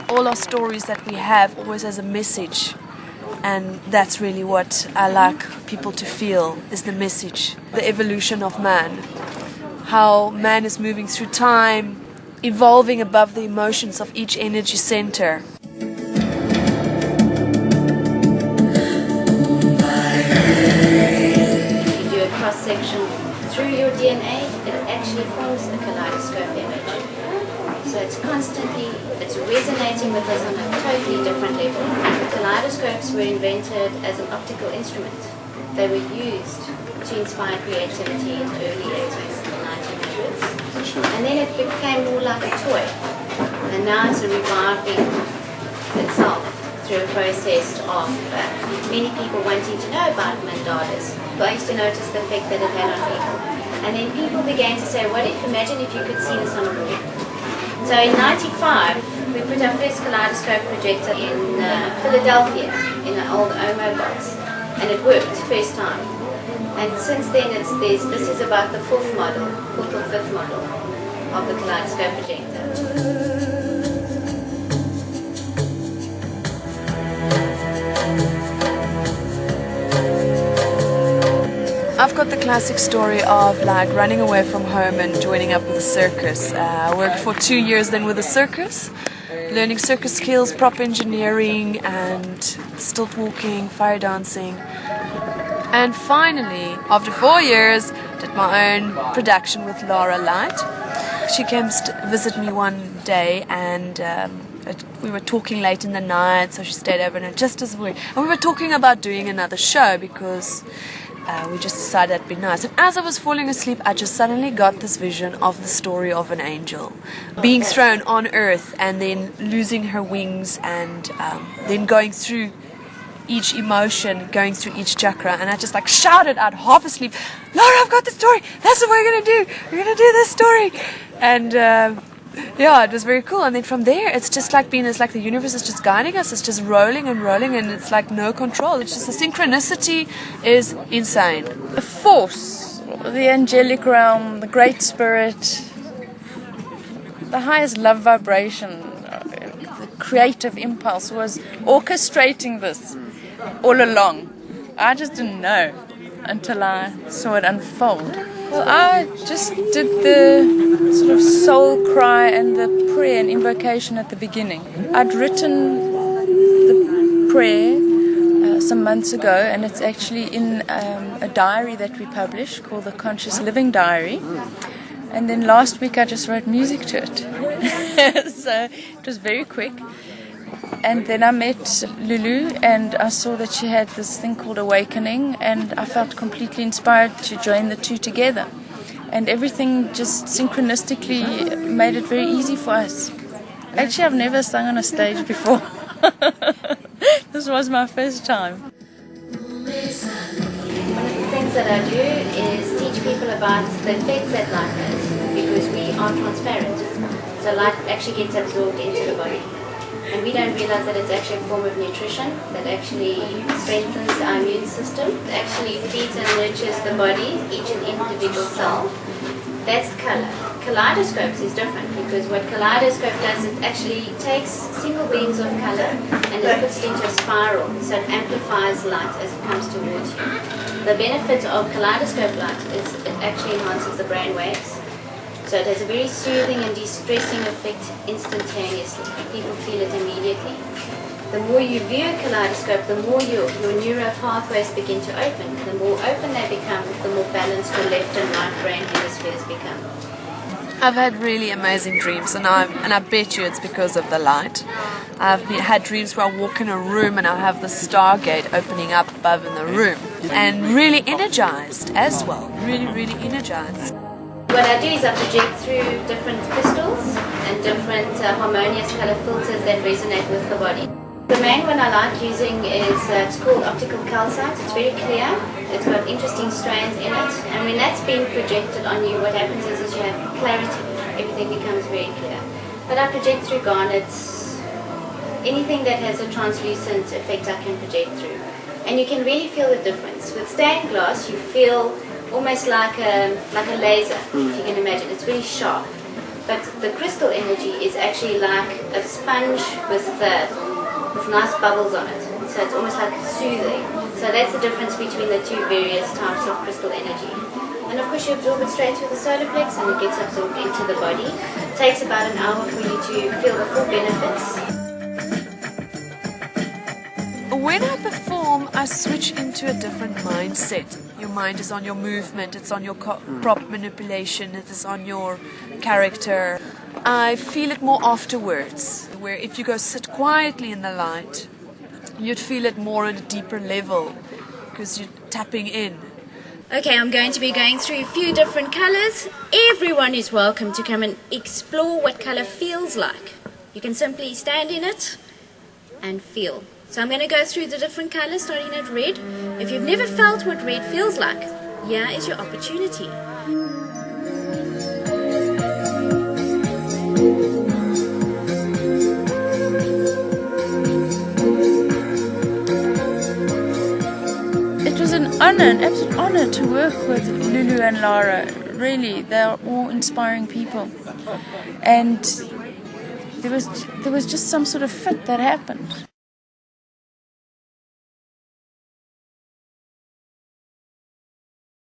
all our stories that we have always has a message, and that's really what I like people to feel, is the message, the evolution of man, how man is moving through time, evolving above the emotions of each energy center. You do a cross-section through your DNA, it actually forms a kaleidoscope image. So it's resonating with us on a totally different level. Kaleidoscopes were invented as an optical instrument. They were used to inspire creativity in the early 80s and 1900s. And then it became more like a toy. And now it's reviving itself through a process of many people wanting to know about mandalas. I used to notice the effect that it had on people. And then people began to say, imagine if you could see this on a wall. So in '95, we put our first kaleidoscope projector in Philadelphia, in an old Omo box. And it worked first time. And since then, this is about the fourth or fifth model of the kaleidoscope projector. I've got the classic story of like running away from home and joining up with a circus. I worked for 2 years then with a circus, learning circus skills, prop engineering and stilt walking, fire dancing. And finally, after 4 years, did my own production with Lara Light. She came to visit me one day and we were talking late in the night, so she stayed over and we were talking about doing another show because we just decided that'd be nice. And as I was falling asleep, I just suddenly got this vision of the story of an angel being thrown on earth and then losing her wings and then going through each emotion, going through each chakra. And I just like shouted out half asleep, Lara, I've got the story. That's what we're going to do. We're going to do this story. And yeah, it was very cool. And then from there, it's just like it's like the universe is just guiding us. It's just rolling and rolling, and it's like no control. It's just the synchronicity is insane. The force, the angelic realm, the great spirit, the highest love vibration, the creative impulse was orchestrating this all along. I just didn't know until I saw it unfold. Well, I just did the sort of soul cry and the prayer and invocation at the beginning. I'd written the prayer some months ago, and it's actually in a diary that we publish called the Conscious Living Diary. And then last week I just wrote music to it. So it was very quick. And then I met Lulu and I saw that she had this thing called Awakening, and I felt completely inspired to join the two together. And everything just synchronistically made it very easy for us. Actually, I've never sung on a stage before. This was my first time. One of the things that I do is teach people about the effects that light has, because we are transparent. So light actually gets absorbed into the body. And we don't realize that it's actually a form of nutrition that actually strengthens our immune system. It actually feeds and nurtures the body, each and individual cell. That's color. Kaleidoscopes is different, because what kaleidoscope does, it actually takes single beams of color and it puts it into a spiral, so it amplifies light as it comes towards you. The benefit of kaleidoscope light is it actually enhances the brain waves. So it has a very soothing and de-stressing effect instantaneously. People feel it immediately. The more you view a kaleidoscope, the more your neural pathways begin to open. The more open they become, the more balanced your left and right brain hemispheres become. I've had really amazing dreams, and I bet you it's because of the light. I've had dreams where I walk in a room and I have the stargate opening up above in the room, and really energized as well. Really, really energized. What I do is I project through different crystals and different harmonious color filters that resonate with the body. The main one I like using is, it's called optical calcite. It's very clear, it's got interesting strands in it, and when that's being projected on you, what happens is you have clarity, everything becomes very clear. But I project through garnets, anything that has a translucent effect I can project through. And you can really feel the difference. With stained glass, you feel almost like a laser, if you can imagine. It's very sharp. But the crystal energy is actually like a sponge with nice bubbles on it. So it's almost like soothing. So that's the difference between the two various types of crystal energy. And of course you absorb it straight through the solar plex and it gets absorbed into the body. It takes about an hour for you to feel the full benefits. When I perform, I switch into a different mindset. Your mind is on your movement, it's on your prop manipulation, it is on your character. I feel it more afterwards, where if you go sit quietly in the light, you'd feel it more at a deeper level because you're tapping in. Okay, I'm going to be going through a few different colors. Everyone is welcome to come and explore what color feels like. You can simply stand in it and feel. So I'm going to go through the different colors, starting at red. If you've never felt what red feels like, here is your opportunity. It was an absolute honor to work with Lulu and Lara. Really, they're all inspiring people. And there was just some sort of fit that happened.